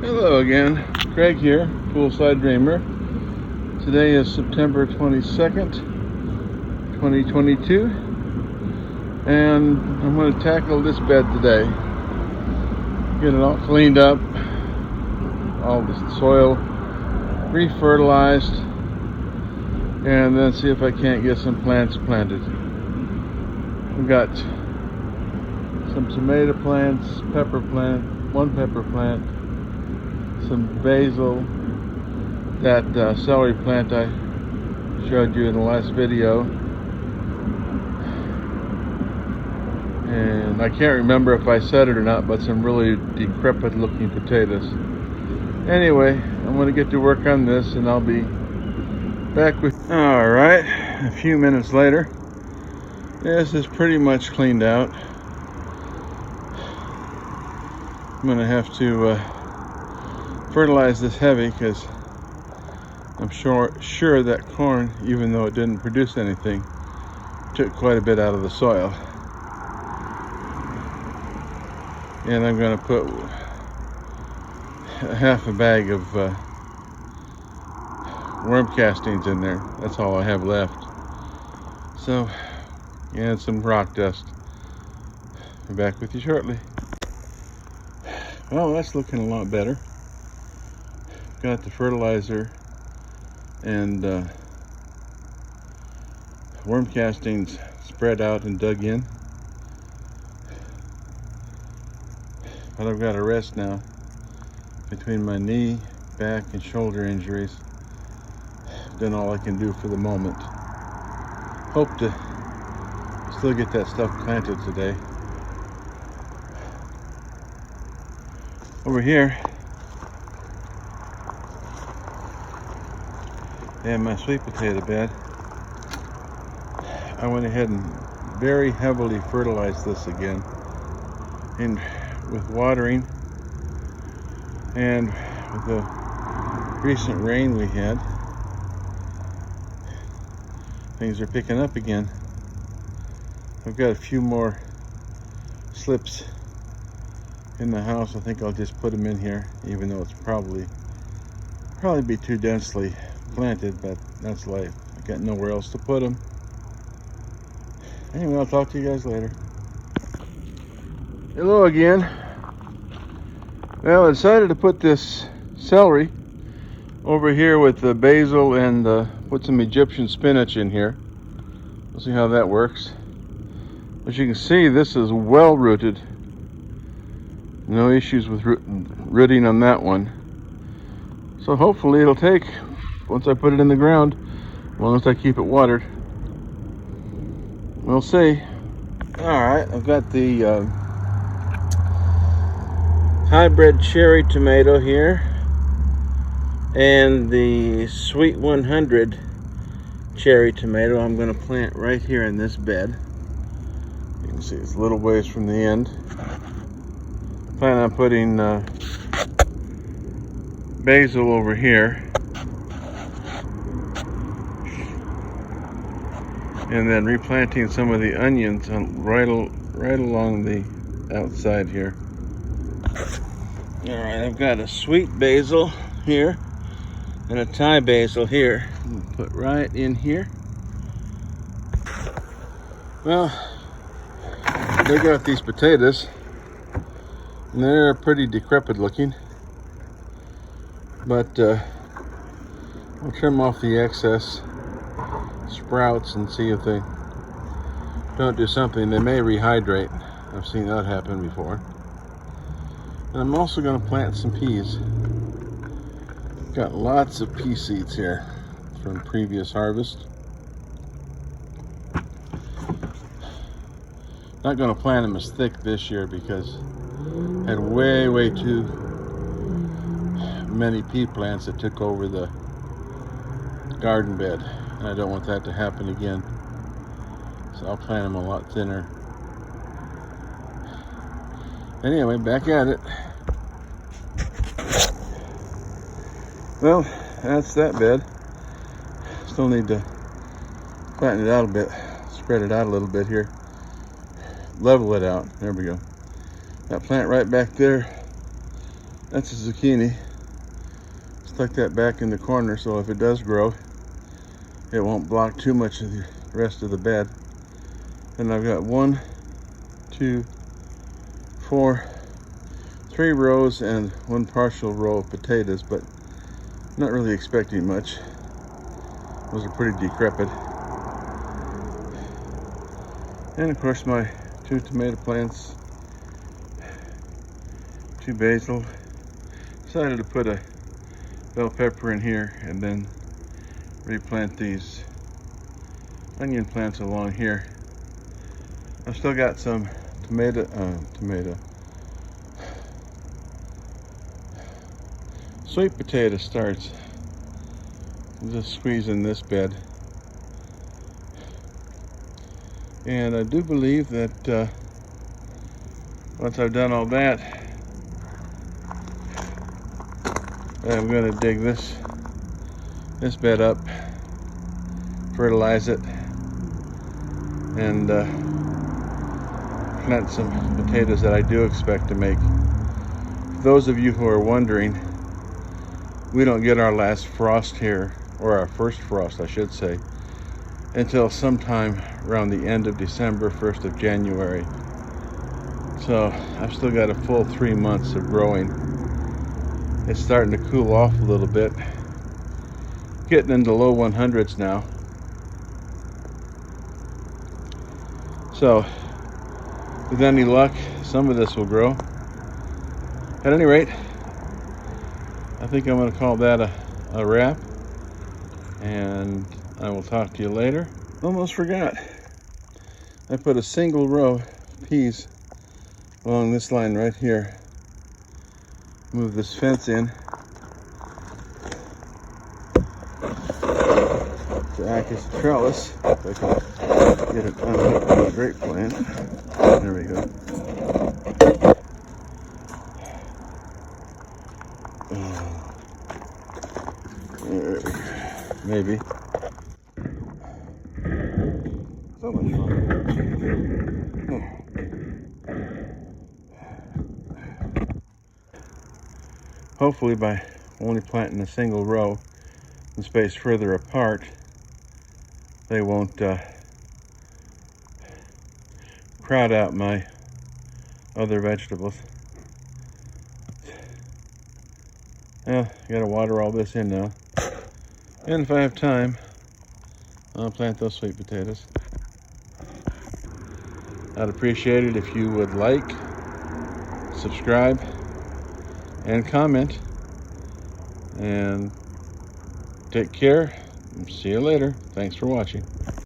Hello again, Craig here, Poolside Dreamer. Today is September 22nd, 2022, and I'm going to tackle this bed today. Get it all cleaned up, all the soil re-fertilized, and then see if I can't get some plants planted. We've got some tomato plants, one pepper plant, some basil, that celery plant I showed you in the last video, and I can't remember if I said it or not, but some really decrepit looking potatoes. Anyway, I'm going to get to work on this and I'll be back with you. Alright, a few minutes later. This is pretty much cleaned out. I'm going to have to fertilize this heavy because I'm sure that corn, even though it didn't produce anything, took quite a bit out of the soil. And I'm going to put half a bag of worm castings in there. That's all I have left. So, and some rock dust. Be back with you shortly. Well, that's looking a lot better. Got the fertilizer and worm castings spread out and dug in. But I've got to rest now. Between my knee, back, and shoulder injuries, I've done all I can do for the moment. Hope to still get that stuff planted today. Over here, and my sweet potato bed, I went ahead and very heavily fertilized this again, and with watering and with the recent rain we had, things are picking up again. I've got a few more slips in the house. I think I'll just put them in here, even though it's probably be too densely planted, but that's life. I got nowhere else to put them. Anyway, I'll talk to you guys later. Hello again. Well, I decided to put this celery over here with the basil and put some Egyptian spinach in here. We'll see how that works. As you can see, this is well rooted. No issues with rooting on that one. So hopefully it'll take, once I put it in the ground, as long as I keep it watered. We'll see. Alright, I've got the hybrid cherry tomato here and the sweet 100 cherry tomato I'm going to plant right here in this bed. You can see it's a little ways from the end. Plan on putting basil over here, and then replanting some of the onions right along the outside here. Alright, I've got a sweet basil here and a Thai basil here. Put right in here. Well, they got these potatoes, and they're pretty decrepit looking, but I'll trim off the excess sprouts and see if they don't do something. They may rehydrate. I've seen that happen before. And I'm also going to plant some peas. Got lots of pea seeds here from previous harvest. Not going to plant them as thick this year because I had way too many pea plants that took over the garden bed, and I don't want that to happen again. So I'll plant them a lot thinner. Anyway, back at it. Well, that's that bed. Still need to flatten it out a bit, spread it out a little bit here, level it out. There we go. That plant right back there That's a zucchini. Stuck that back in the corner so if it does grow, it won't block too much of the rest of the bed. And I've got 1, 2, 4, 3 rows and 1 partial row of potatoes, but not really expecting much. Those are pretty decrepit. And of course my 2 tomato plants, 2 basil. Decided to put a bell pepper in here and then replant these onion plants along here. I've still got some sweet potato starts. I'm just squeezing this bed. And I do believe that once I've done all that, I'm going to dig this bed up, fertilize it, and plant some potatoes that I do expect to make. For those of you who are wondering, we don't get our last frost here, or our first frost I should say, until sometime around the end of December, 1st of January. So I've still got a full 3 months of growing. It's starting to cool off a little bit, getting into low 100s now. So with any luck, some of this will grow. At any rate, I think I'm going to call that a wrap, and I will talk to you later. Almost forgot. I put a single row of peas along this line right here. Move this fence in to act as a trellis. If I can get it unhooked from the grape plant. There we go. Maybe. So much fun. Hopefully by only planting a single row and spaced further apart, they won't crowd out my other vegetables. Well, I gotta water all this in now. And if I have time, I'll plant those sweet potatoes. I'd appreciate it if you would like, subscribe, and comment. And take care. See you later. Thanks for watching.